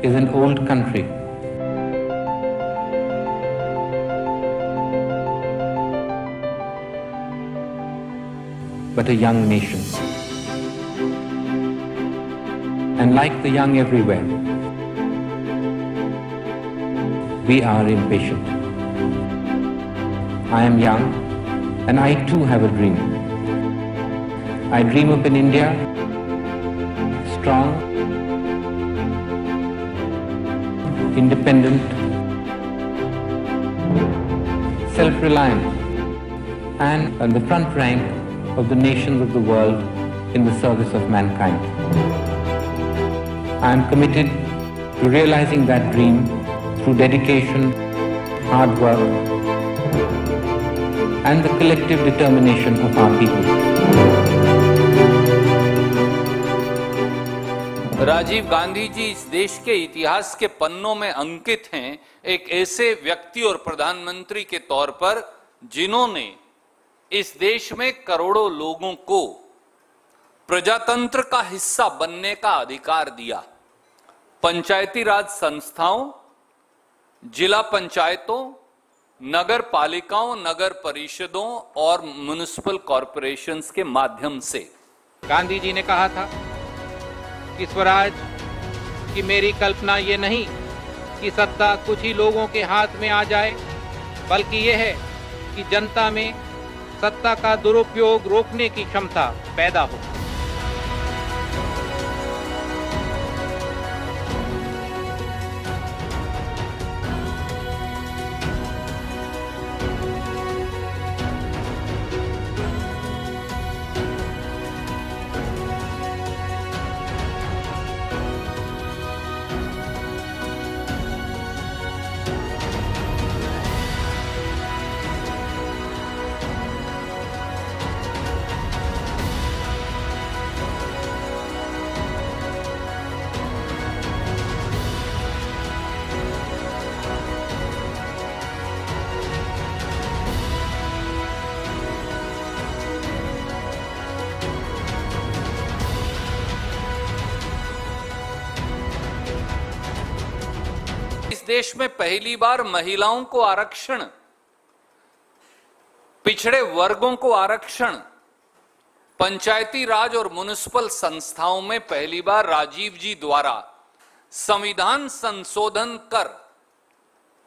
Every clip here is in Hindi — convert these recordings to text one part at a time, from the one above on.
is an old country. But a young nation. And like the young everywhere, we are impatient. I am young, and I too have a dream. I dream of an India strong, independent, self-reliant, and on the front rank of the nations of the world in the service of mankind. I am committed to realizing that dream through dedication, hard work, and the collective determination of our people. Rajiv Gandhi ji इस देश के इतिहास के पन्नों में अंकित हैं एक ऐसे व्यक्ति और प्रधानमंत्री के तौर पर जिन्होंने इस देश में करोड़ों लोगों को प्रजातंत्र का हिस्सा बनने का अधिकार दिया। पंचायती राज संस्थाओं, जिला पंचायतों, नगर पालिकाओं, नगर परिषदों और म्युनिसिपल कॉरपोरेशंस के माध्यम से। गांधी जी ने कहा था कि स्वराज की मेरी कल्पना ये नहीं कि सत्ता कुछ ही लोगों के हाथ में आ जाए, बल्कि यह है कि जनता में सत्ता का दुरुपयोग रोकने की क्षमता पैदा हो। देश में पहली बार महिलाओं को आरक्षण, पिछड़े वर्गों को आरक्षण, पंचायती राज और म्युनिसिपल संस्थाओं में पहली बार राजीव जी द्वारा संविधान संशोधन कर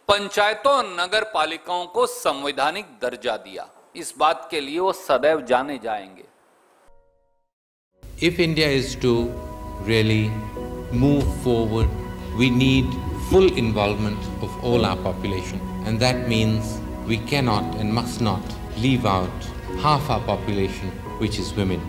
पंचायतों और नगर पालिकाओं को संवैधानिक दर्जा दिया। इस बात के लिए वो सदैव जाने जाएंगे। If India is to really move forward, we need full involvement of all our population, and that means we cannot and must not leave out half our population, which is women.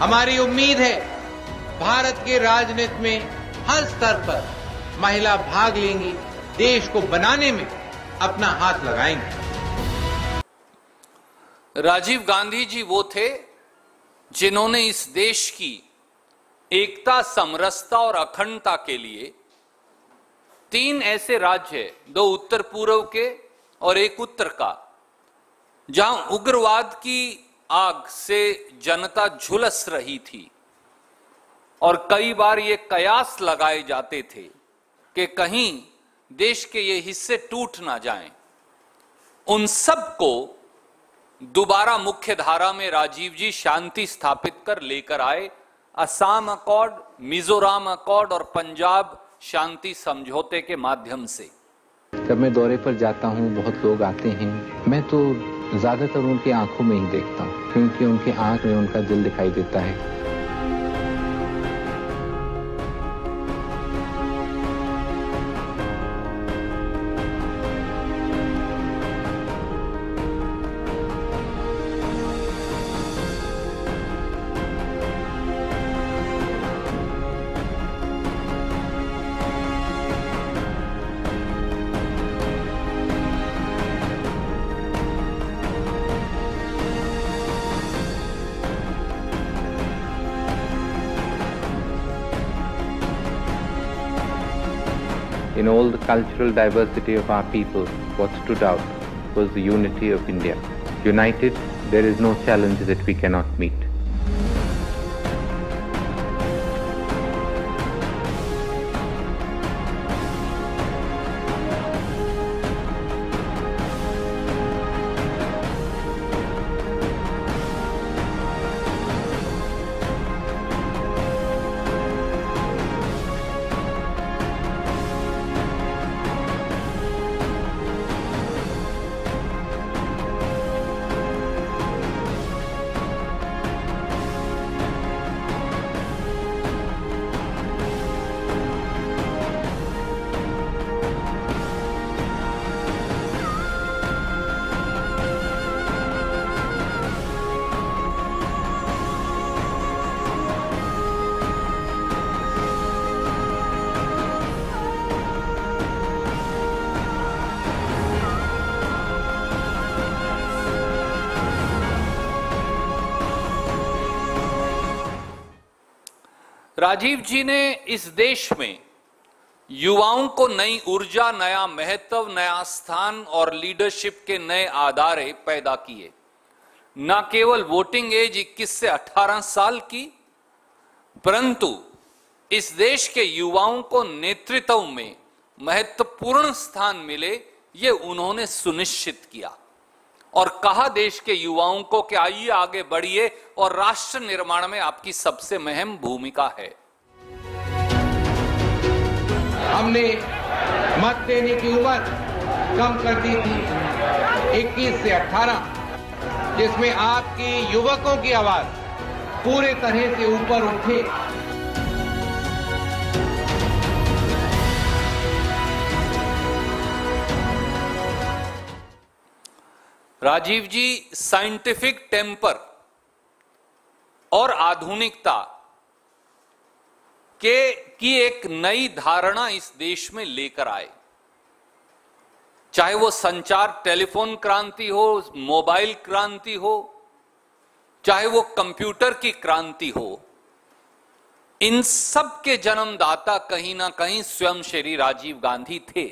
हमारी उम्मीद है भारत के राजनीति में हर स्तर पर महिला भाग लेंगी, देश को बनाने में अपना हाथ लगाएंगे। राजीव गांधी जी वो थे जिन्होंने इस देश की एकता, समरसता और अखंडता के लिए 3 ऐसे राज्य हैं, 2 उत्तर पूर्व के और 1 उत्तर का, जहां उग्रवाद की आग से जनता झुलस रही थी और कई बार ये कयास लगाए जाते थे कि कहीं देश के ये हिस्से टूट ना जाएं, उन सब को दोबारा मुख्य धारा में राजीव जी शांति स्थापित कर लेकर आए। असम अकॉर्ड, मिजोरम अकॉर्ड और पंजाब शांति समझौते के माध्यम से। जब मैं दौरे पर जाता हूँ, बहुत लोग आते हैं, मैं तो ज्यादातर उनकी आंखों में ही देखता हूँ, क्योंकि उनकी आंख में उनका दिल दिखाई देता है। In all the cultural diversity of our people, what stood out was the unity of India. United, there is no challenge that we cannot meet. Rajiv जी ने इस देश में युवाओं को नई ऊर्जा, नया महत्व, नया स्थान और लीडरशिप के नए आधारे पैदा किए। न केवल वोटिंग एज 21 से 18 साल की, परंतु इस देश के युवाओं को नेतृत्व में महत्वपूर्ण स्थान मिले, ये उन्होंने सुनिश्चित किया और कहा देश के युवाओं को कि आइए आगे बढ़िए और राष्ट्र निर्माण में आपकी सबसे अहम भूमिका है। हमने मत देने की उम्र कम कर दी थी 21 से 18, जिसमें आपकी युवकों की आवाज पूरे तरह से ऊपर उठे। राजीव जी साइंटिफिक टेम्पर और आधुनिकता की एक नई धारणा इस देश में लेकर आए। चाहे वो संचार टेलीफोन क्रांति हो, मोबाइल क्रांति हो, चाहे वो कंप्यूटर की क्रांति हो, इन सब के जन्मदाता कहीं ना कहीं स्वयं श्री राजीव गांधी थे।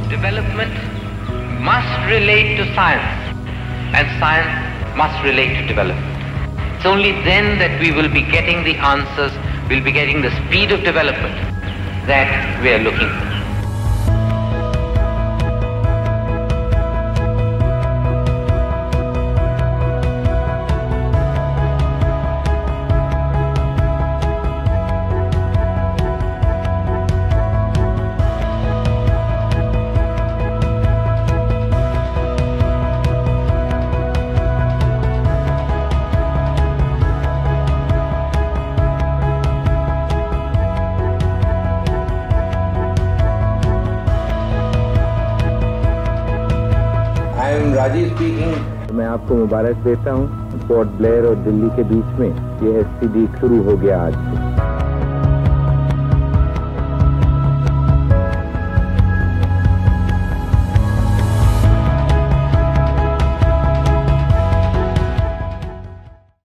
Development must relate to science and science must relate to development. It's only then that we will be getting the answers, we'll be getting the speed of development that we are looking for. Rajiv speaking. मैं आपको मुबारक देता हूँ। पोर्ट ब्लेयर और दिल्ली के बीच में ये SCD शुरू हो गया आज से।